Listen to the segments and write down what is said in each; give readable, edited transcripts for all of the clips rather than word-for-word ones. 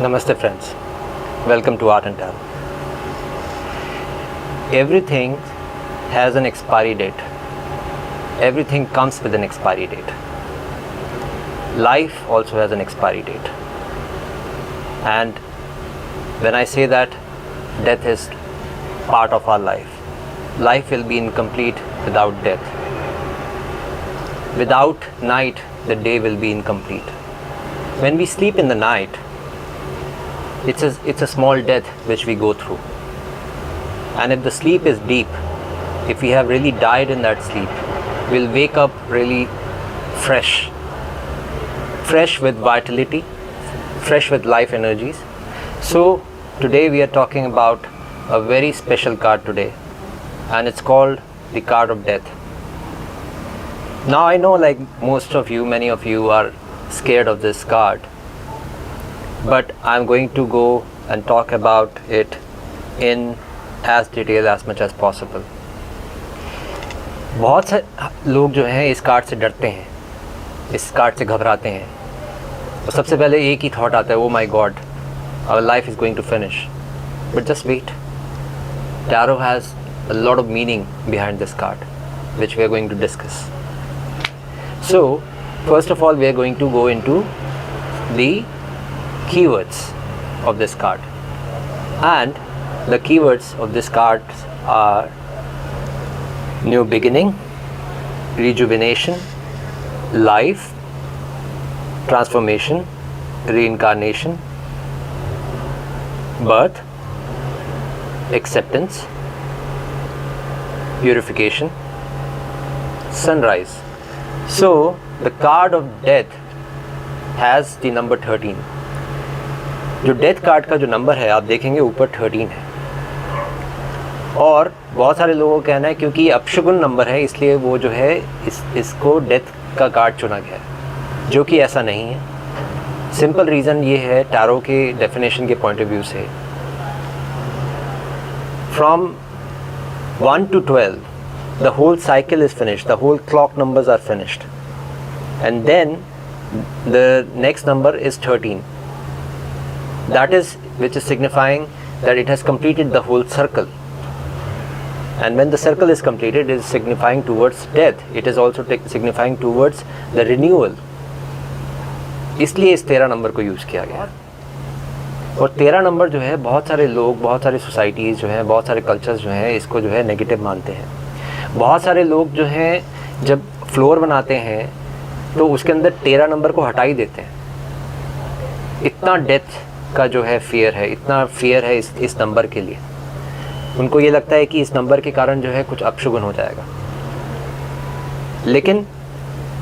Namaste friends, welcome to Art and Tarot. Everything has an expiry date. Everything comes with an expiry date. Life also has an expiry date. And when I say that death is part of our life, life will be incomplete without death. Without night, the day will be incomplete. When we sleep in the night, it's a small death which we go through. And if the sleep is deep, if we have really died in that sleep, we'll wake up really fresh with vitality, fresh with life energies. So today we are talking about a very special card today, and it's called the card of death. Now I know, like many of you are scared of this card, but I'm going to go and talk about it in as detail as much as possible. बहुत से लोग जो हैं इस card से डरते हैं, इस कार्ड से घबराते हैं, और सबसे पहले एक ही थॉट आता है, oh my God, our life is going to finish. But just wait, Tarot has a lot of meaning behind this card, which we are going to discuss. So first of all, we are going to go into the keywords of this card, and the keywords of this card are new beginning, rejuvenation, life, transformation, reincarnation, birth, acceptance, purification, sunrise. So the card of death has the number 13. जो death card का जो number है आप देखेंगे ऊपर 13 है, और बहुत सारे लोगों का कहना है क्योंकि ये अपशगुन नंबर है इसलिए वो जो है इसको डेथ का कार्ड चुना गया है, जो कि ऐसा नहीं है. सिंपल रीज़न ये है टैरो के डेफिनेशन के पॉइंट ऑफ व्यू से, from 1 to 12 the whole cycle is finished, the whole clock numbers are finished, and then the next number is 13. That is, which is signifying that it has completed the whole circle, and when the circle is completed, it is signifying towards death. It is also signifying towards the renewal. इसलिए इस 13 number को use किया गया. और 13 number जो है बहुत सारे लोग, बहुत सारी सोसाइटीज़ जो हैं, बहुत सारे कल्चर्स जो हैं इसको जो है नेगेटिव मानते हैं. बहुत सारे लोग जो हैं जब फ्लोर बनाते हैं तो उसके अंदर 13 नंबर को हटा ही देते हैं. इतना डेथ का जो है फियर है, इतना फियर है इस नंबर के लिए. उनको ये लगता है कि इस नंबर के कारण जो है कुछ अपशगुन हो जाएगा. लेकिन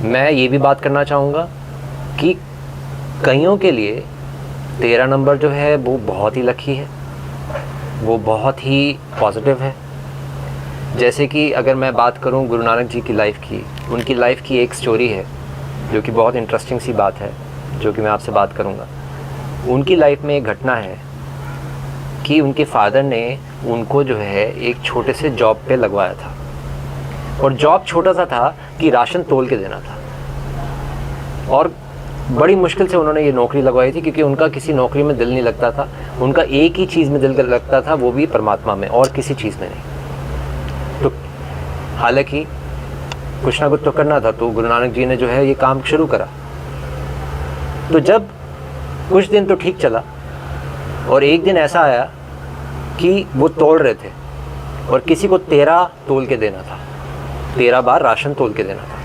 मैं ये भी बात करना चाहूँगा कि कईयों के लिए 13 नंबर जो है वो बहुत ही लकी है, वो बहुत ही पॉजिटिव है. जैसे कि अगर मैं बात करूं गुरु नानक जी की लाइफ की, उनकी लाइफ की एक स्टोरी है जो कि बहुत इंटरेस्टिंग सी बात है, जो कि मैं आपसे बात करूंगा. उनकी लाइफ में एक घटना है कि उनके फादर ने उनको जो है एक छोटे से जॉब पे लगवाया था, और जॉब छोटा सा था कि राशन तोल के देना था, और बड़ी मुश्किल से उन्होंने ये नौकरी लगवाई थी क्योंकि उनका किसी नौकरी में दिल नहीं लगता था. उनका एक ही चीज़ में दिल लगता था, वो भी परमात्मा में, और किसी चीज़ में नहीं. तो हालांकि कुछ ना कुछ तो करना था, तो गुरु नानक जी ने जो है ये काम शुरू करा. तो जब कुछ दिन तो ठीक चला, और एक दिन ऐसा आया कि वो तोल रहे थे और किसी को 13 तोल के देना था, 13 बार राशन तोल के देना था.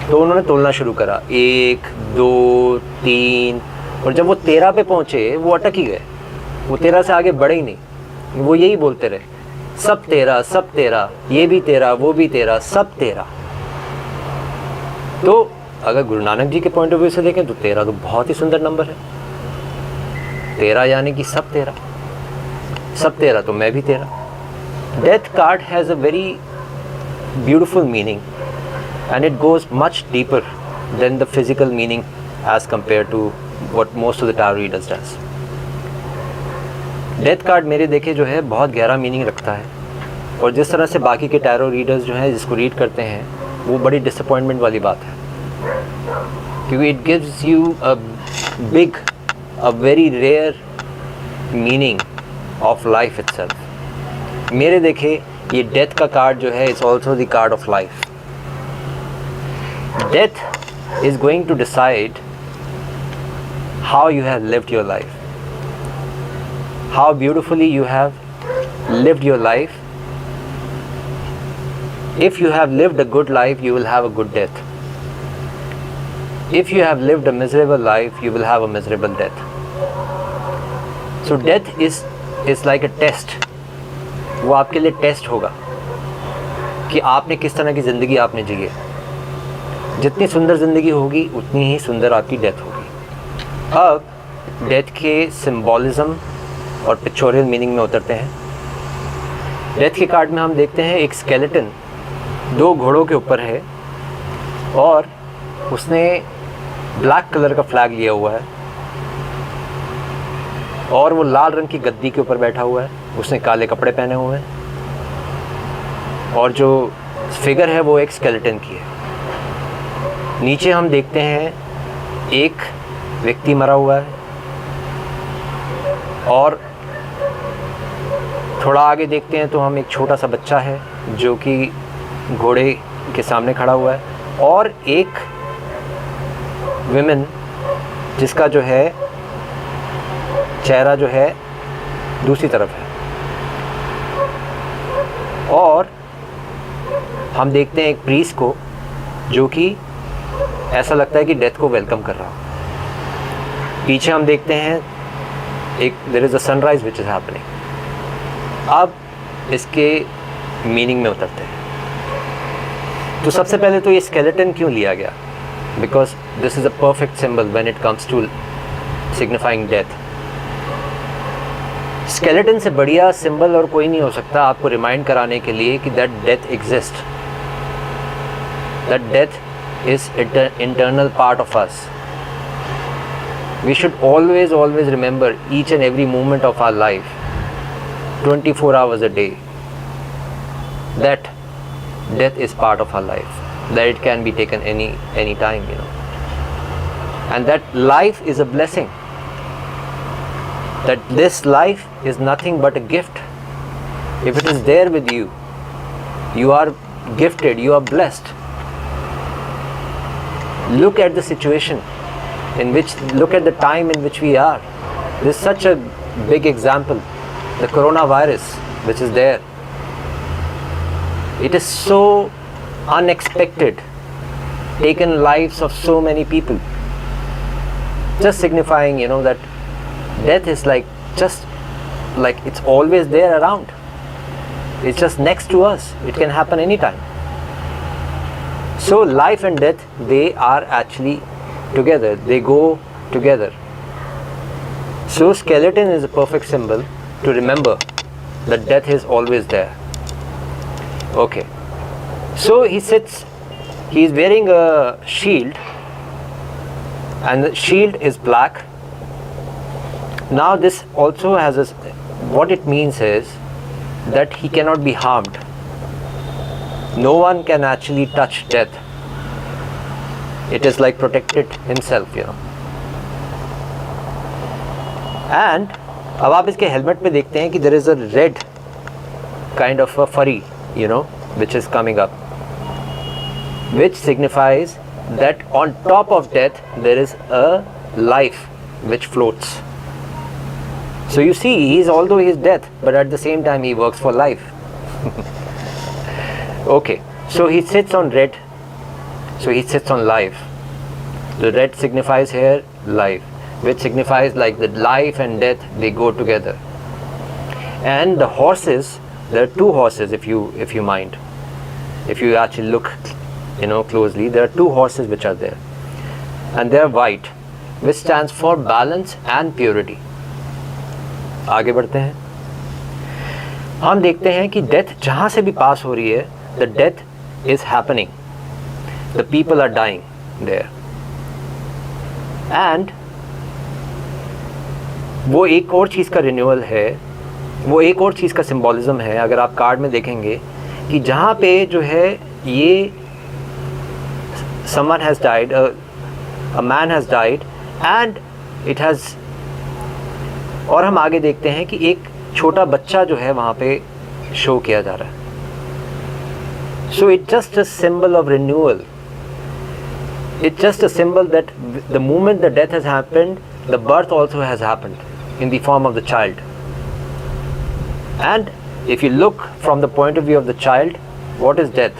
तो उन्होंने तोलना शुरू करा, 1 2 3, और जब वो 13 पे पहुँचे वो अटक ही गए. वो 13 से आगे बढ़े ही नहीं. वो यही बोलते रहे, सब 13, सब 13, ये भी 13, वो भी 13, सब 13. तो अगर गुरु नानक जी के पॉइंट ऑफ व्यू से देखें तो 13 तो बहुत ही सुंदर नंबर है. 13 यानी कि सब 13, सब 13 तो मैं भी 13. Death card has a very beautiful meaning, and it goes much deeper than the physical meaning as compared to what most of the tarot readers does. Death card मेरे देखे जो है बहुत गहरा मीनिंग रखता है, और जिस तरह से बाकी के टैरो रीडर्स जो हैं जिसको रीड करते हैं वो बड़ी डिसअपॉइंटमेंट वाली बात है, क्योंकि it gives you a big a very rare meaning of life itself. मेरे देखे ये डेथ का कार्ड जो है it's also the card of life. Death is going to decide how you have lived your life, how beautifully you have lived your life. If you have lived a good life, you will have a good death. If you have lived a miserable life, you will have a miserable death. So death is like a test. वो आपके लिए test होगा कि आपने किस तरह की ज़िंदगी आपने जी है. जितनी सुंदर ज़िंदगी होगी उतनी ही सुंदर आपकी डेथ होगी. अब डेथ के सिंबॉलिज्म और पिक्चोरियल मीनिंग में उतरते हैं. डेथ के कार्ड में हम देखते हैं एक स्केलेटन 2 घोड़ों के ऊपर है और उसने ब्लैक कलर का फ्लैग लिया हुआ है और वो लाल रंग की गद्दी के ऊपर बैठा हुआ है. उसने काले कपड़े पहने हुए हैं और जो फिगर है वो एक स्केलेटन की है. नीचे हम देखते हैं एक व्यक्ति मरा हुआ है और थोड़ा आगे देखते हैं तो हम एक छोटा सा बच्चा है जो कि घोड़े के सामने खड़ा हुआ है और एक विमेन जिसका जो है चेहरा जो है दूसरी तरफ है. और हम देखते हैं एक प्रीस्ट को जो कि ऐसा लगता है कि डेथ को वेलकम कर रहा हो. पीछे हम देखते हैं एक there is a sunrise which is happening. अब इसके मीनिंग में उतरते हैं. तो सबसे पहले तो ये स्केलेटन क्यों लिया गया? Because this is a perfect symbol when it comes to signifying death. Skeleton से बढ़िया सिंबल और कोई नहीं हो सकता आपको रिमाइंड कराने के लिए कि that death exist, that death is internal part of us. We should always remember each and every moment of our life, 24 hours a day, that death is part of our life, that it can be taken any time, you know, and that life is a blessing, that this life is nothing but a gift. If it is there with you, you are gifted, you are blessed. Look at the situation look at the time in which we are. This is such a big example. The coronavirus which is there, it is so unexpected, taken lives of so many people, just signifying, you know, that death is just like it's always there around. It's just next to us. It can happen anytime. So life and death, they are actually together, they go together. So skeleton is a perfect symbol to remember that death is always there. Okay, so he is wearing a shield and the shield is black. Now this also has what it means is that he cannot be harmed. No one can actually touch death. It is like protected himself, you know. And अब आप इसके helmet पे देखते हैं कि there is a red kind of a furry, you know, which is coming up, which signifies that on top of death there is a life which floats. So you see, although he is death, but at the same time he works for life. Okay, so he sits on red, so he sits on life. The red signifies here life, which signifies like the life and death, they go together. And the horses, there are 2 horses, if you mind, if you actually look, you know, closely, there are 2 horses which are there, and they are white, which stands for balance and purity. आगे बढ़ते हैं. हम देखते हैं कि death जहाँ से भी पास हो रही है, the death is happening, the people are dying there, and वो एक और चीज़ का रिन्यूअल है, वो एक और चीज़ का सिंबॉलिज्म है. अगर आप कार्ड में देखेंगे कि जहाँ पे जो है ये someone has died, a man has died, and it has और हम आगे देखते हैं कि एक छोटा बच्चा जो है वहाँ पे शो किया जा रहा है. So it just a symbol of renewal. It's just a symbol that the moment the death has happened, the birth also has happened in the form of the child. And if you look from the point of view of the child, what is death?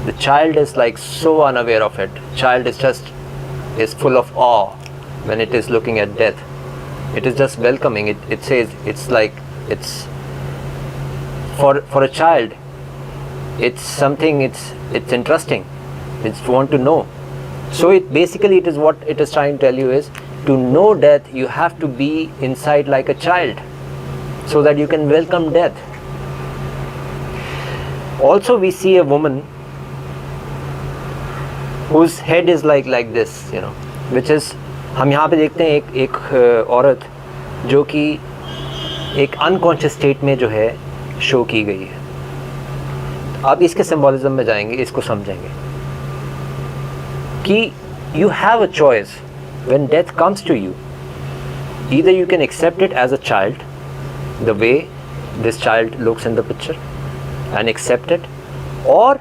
The child is like so unaware of it. Child is full of awe when it is looking at death. It is just welcoming. It says it's for a child. It's something. It's interesting. It's want to know. So it is what it is trying to tell you is, to know death you have to be inside like a child, so that you can welcome death. Also we see a woman whose head is like this, which is, हम यहाँ पे देखते हैं एक औरत जो कि एक अनकॉन्शियस स्टेट में जो है शो की गई है. आप इसके सिंबॉलिज्म में जाएंगे, इसको समझेंगे कि you have a choice when death comes to you. Either you can accept it as a child, the way this child looks in the picture, and accept it, or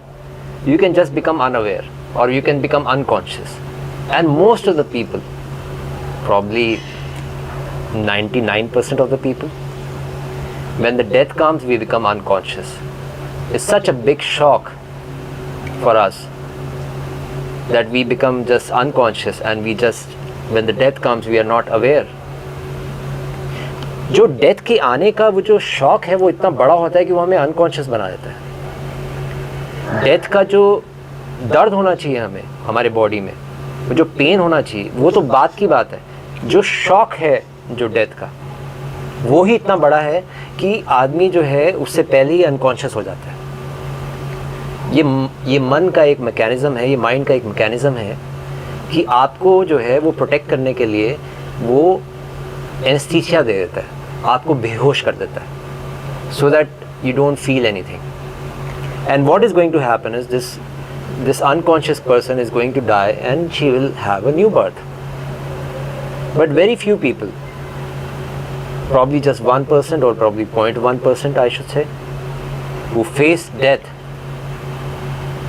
you can just become unaware, or you can become unconscious. And most of the people, probably 99% of the people, when the death comes, we become unconscious. It's such a big shock for us that we become just unconscious, and we just, when the death comes, we are not aware. जो death के आने का वो जो shock है वो इतना बड़ा होता है कि वो हमें अनकॉन्शियस बना देता है. डेथ का जो दर्द होना चाहिए हमें हमारे बॉडी में, वो जो पेन होना चाहिए, वो तो बात की बात है. जो शॉक है जो डेथ का, वो ही इतना बड़ा है कि आदमी जो है उससे पहले ही अनकॉन्शियस हो जाता है. ये मन का एक मैकेनिज़्म है, ये माइंड का एक मैकेनिज़्म है कि आपको जो है वो प्रोटेक्ट करने के लिए वो एनेस्थीसिया दे देता है, आपको बेहोश कर देता है, so that you don't feel anything. And what is going to happen is this unconscious person is going to die and she will have a new birth. But very few people, probably just 1% or probably 0.1% I should say, who face death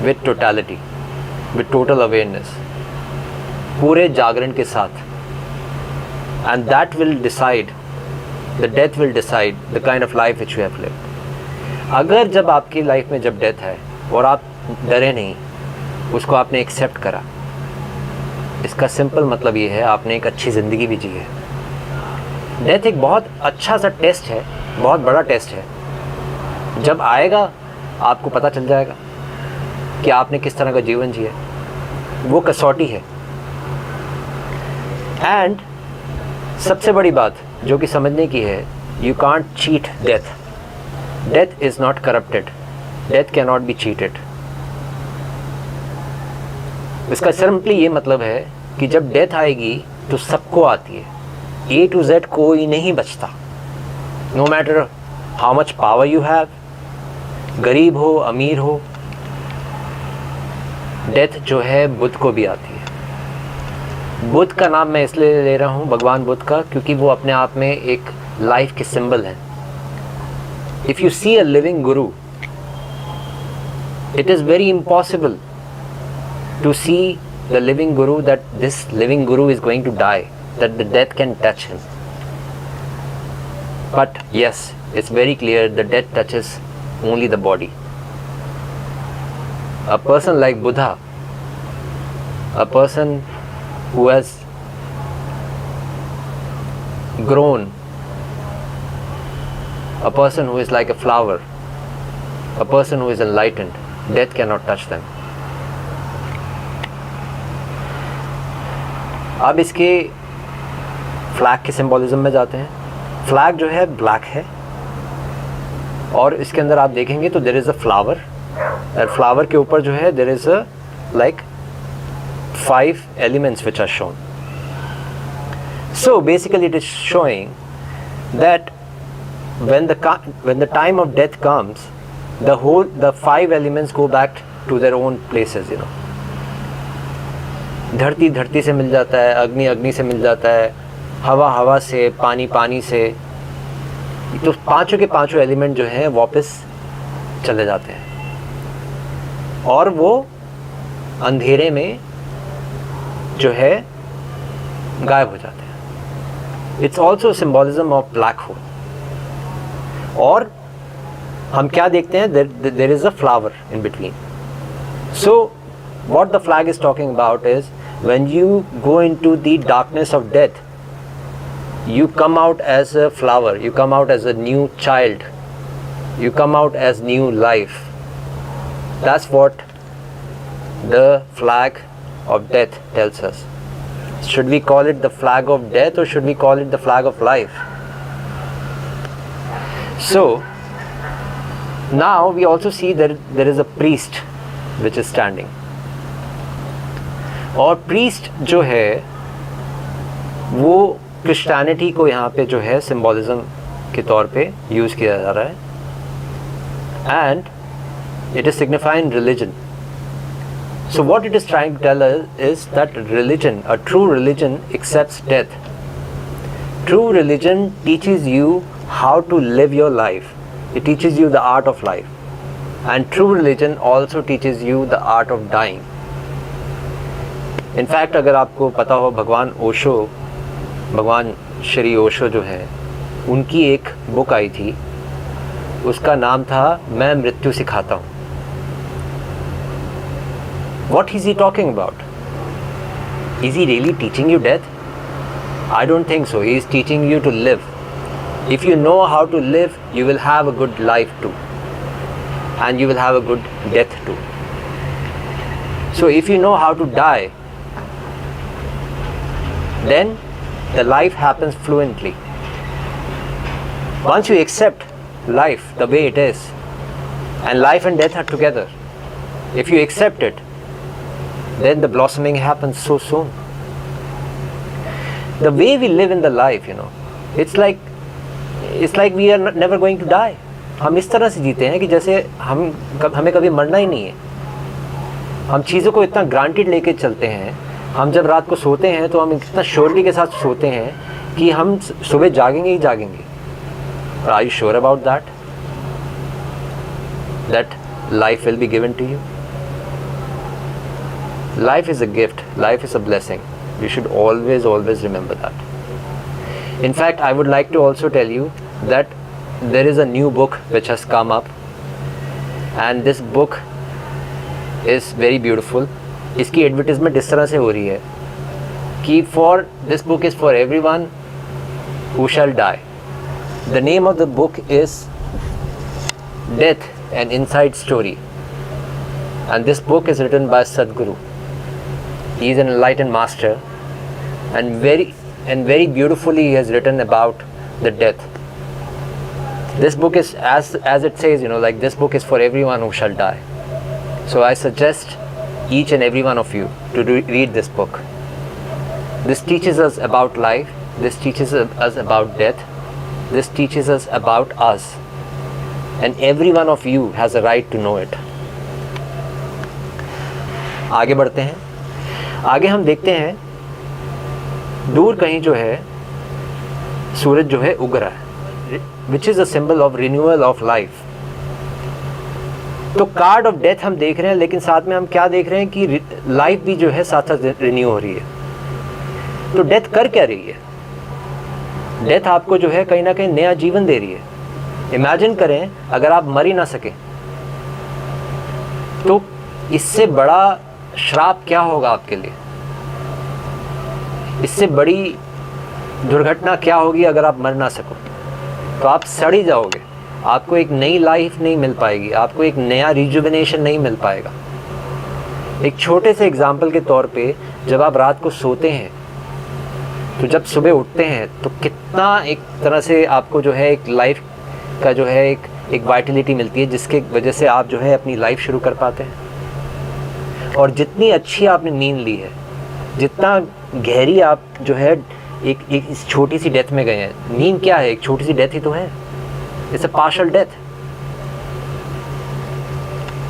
with totality, with total awareness, पूरे जागरण के साथ. And that will decide, the death will decide the kind of life which you have lived. अगर जब आपकी life में जब death है और आप डरे नहीं, उसको आपने एक्सेप्ट करा, इसका सिंपल मतलब ये है आपने एक अच्छी ज़िंदगी भी जी है. डेथ एक बहुत अच्छा सा टेस्ट है, बहुत बड़ा टेस्ट है. जब आएगा आपको पता चल जाएगा कि आपने किस तरह का जीवन जिया. वो कसौटी है. एंड सबसे बड़ी बात जो कि समझने की है, you can't cheat death. Death is not corrupted. Death can not be cheated. इसका सिंपली ये मतलब है कि जब डेथ आएगी तो सबको आती है. A to Z कोई नहीं बचता. No matter how much power you have, गरीब हो अमीर हो, डेथ जो है बुद्ध को भी आती है. बुद्ध का नाम मैं इसलिए ले रहा हूँ, भगवान बुद्ध का, क्योंकि वो अपने आप में एक लाइफ के सिंबल हैं. If you see a living guru, it is very impossible to see the living guru that this living guru is going to die, that the death can touch him. But yes, it's very clear the death touches only the body. A person like Buddha, a person who has grown, a person who is like a flower, a person who is enlightened, death cannot touch them. अब इसके flag के symbolism में जाते हैं. Flag जो है black है, और इसके अंदर आप देखेंगे तो देयर इज़ अ फ्लावर, और फ्लावर के ऊपर जो है there is a like 5 elements which are shown. So basically it is showing that when the time of death comes, the 5 elements go back to their own places. धरती धरती से मिल जाता है, अग्नि अग्नि से मिल जाता है, हवा हवा से, पानी पानी से, तो पांचों के पांचों एलिमेंट जो हैं वापस चले जाते हैं और वो अंधेरे में जो है गायब हो जाते हैं। It's also symbolism of black hole. और हम क्या देखते हैं, there is a flower in between. So what the flag is talking about is when you go into the darkness of death, you come out as a flower, you come out as a new child, you come out as new life. That's what the flag of death tells us. Should we call it the flag of death or should we call it the flag of life? So now we also see that there is a priest which is standing. और priest जो है वो Christianity को यहाँ पे जो है symbolism के तौर पे यूज़ किया जा रहा है and it is signifying religion. So what it is trying to tell us is that religion, a true religion accepts death. True religion teaches you how to live your life. It teaches you the art of life and true religion also teaches you the art of dying. In fact अगर आपको पता हो, भगवान श्री ओशो जो है, उनकी एक book आई थी, उसका नाम था मैं मृत्यु सिखाता हूँ. What is he talking about? Is he really teaching you death? I don't think so. He is teaching you to live. If you know how to live, you will have a good life too, and you will have a good death too. So if you know how to die, then the life happens fluently. Once you accept life the way it is, and life and death are together, if you accept it, then the blossoming happens so soon. The way we live in the life, you know, it's like we are never going to die. हम इस तरह से जीते हैं कि जैसे हमें कभी मरना ही नहीं है. हम चीज़ों को इतना ग्रांटेड लेके चलते हैं. हम जब रात को सोते हैं तो हम इतना श्योरिटी के साथ सोते हैं कि हम सुबह जागेंगे ही जागेंगे. Are you sure about that life will be given to you? Life is a gift, life is a blessing. You should always remember that. In fact, I would like to also tell you that there is a new book which has come up, and this book is very beautiful. इसकी advertisement इस तरह से हो रही है कि for this book is for everyone who shall die. The name of the book is death an inside story, and this book is written by Sadhguru. He is an enlightened master and very beautifully he has written about the death. This book is as it says, you know, like this book is for everyone who shall die. So I suggest each and every one of you to read this book. This teaches us about life, this teaches us about death, this teaches us about us, and every one of you has a right to know it. आगे बढ़ते हैं. आगे हम देखते हैं दूर कहीं जो है सूरज जो है उग रहा है, which is a symbol of renewal of life. तो कार्ड ऑफ डेथ हम देख रहे हैं, लेकिन साथ में हम क्या देख रहे हैं कि लाइफ भी जो है साथ साथ रिन्यू हो रही है. तो डेथ कर क्या रही है? डेथ आपको जो है कहीं ना कहीं नया जीवन दे रही है. इमेजिन करें अगर आप मर ही ना सके तो इससे बड़ा श्राप क्या होगा आपके लिए? इससे बड़ी दुर्घटना क्या होगी अगर आप मर ना सको? तो आप सड़ ही जाओगे. आपको एक नई लाइफ नहीं मिल पाएगी, आपको एक नया रिजुविनेशन नहीं मिल पाएगा. एक छोटे से एग्जाम्पल के तौर पे, जब आप रात को सोते हैं तो जब सुबह उठते हैं तो कितना एक तरह से आपको जो है एक लाइफ का जो है एक वाइटलिटी मिलती है, जिसके वजह से आप जो है अपनी लाइफ शुरू कर पाते हैं. और जितनी अच्छी आपने नींद ली है, जितना गहरी आप जो है एक इस छोटी सी डेथ में गए हैं. नींद क्या है? एक छोटी सी डेथ ही तो है. It's a partial death.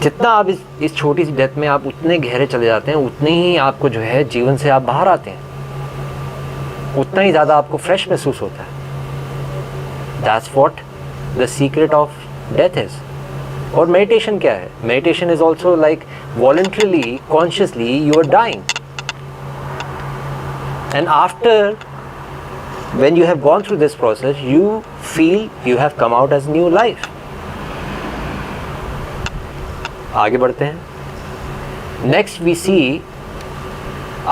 जितना आप इस छोटी सी डेथ में आप उतने गहरे चले जाते हैं, उतने ही आपको जो है जीवन से आप बाहर आते हैं. उतना ही ज़्यादा आपको फ्रेश महसूस होता है. That's what the secret of death is. और मेडिटेशन क्या है? Meditation is also like voluntarily, consciously you are dying. And after, when you have gone through this process, you feel you have come out as new life. आगे बढ़ते हैं. Next we see,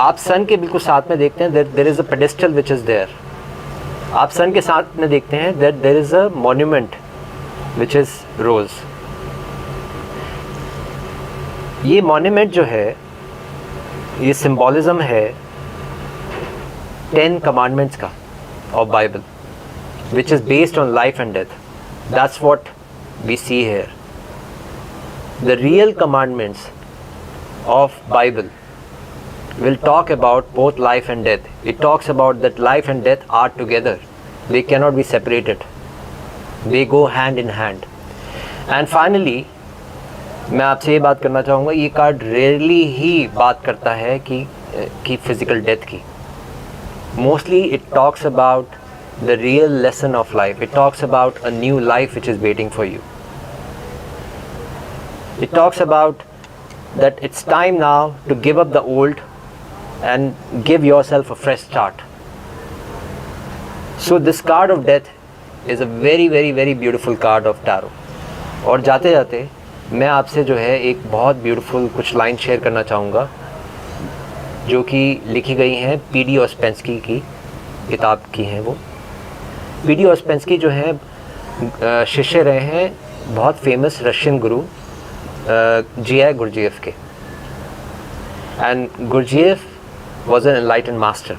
आप सन के बिल्कुल साथ में देखते हैं that there is a pedestal which is there. आप सन के साथ में देखते हैं that there is a monument which is rose. ये monument जो है, ये symbolism है 10 commandments का of Bible, which is based on life and death. That's what we see here. The real commandments of Bible will talk about both life and death. It talks about that life and death are together. They cannot be separated. They go hand in hand. And finally, मैं आपसे ये बात करना चाहूँगा, ये card rarely ही बात करता है कि फिजिकल डेथ की. Mostly it talks about the real lesson of life. It talks about a new life which is waiting for you. It talks about that it's time now to give up the old and give yourself a fresh start. So this card of death is a very very very beautiful card of tarot. और जाते जाते मैं आपसे जो है एक बहुत beautiful कुछ लाइन शेयर करना चाहूँगा जो कि लिखी गई हैं पीडी ऑस्पेंस्की की किताब की हैं. वो पीडी ऑस्पेंस्की जो हैं शिष्य रहे हैं बहुत फेमस रशियन गुरु जी.आई. गुरजीएफ के. And Gurdjieff was an enlightened master,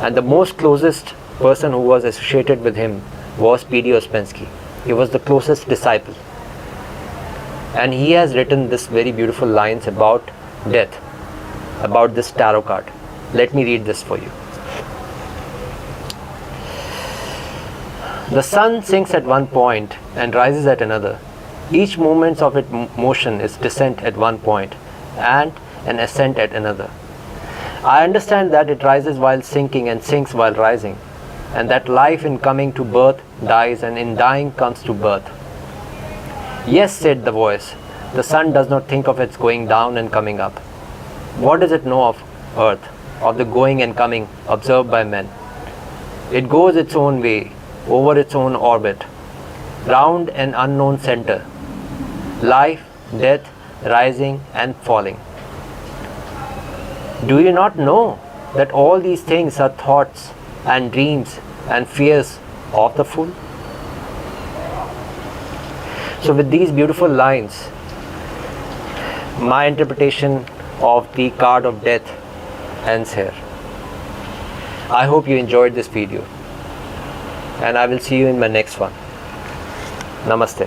and the most closest person who was associated with him was P.D. Ouspensky. He was the closest disciple, and he has written this very beautiful lines about death, about this tarot card. Let me read this for you. The sun sinks at one point and rises at another. Each movement of its motion is descent at one point and an ascent at another. I understand that it rises while sinking and sinks while rising, and that life in coming to birth dies, and in dying comes to birth. Yes, said the voice, the sun does not think of its going down and coming up. What does it know of earth, of the going and coming observed by men? It goes its own way, over its own orbit, round an unknown center. Life, death, rising and falling. Do you not know that all these things are thoughts and dreams and fears of the fool? So with these beautiful lines, my interpretation of the card of death ends here. I hope you enjoyed this video, and I will see you in my next one. Namaste.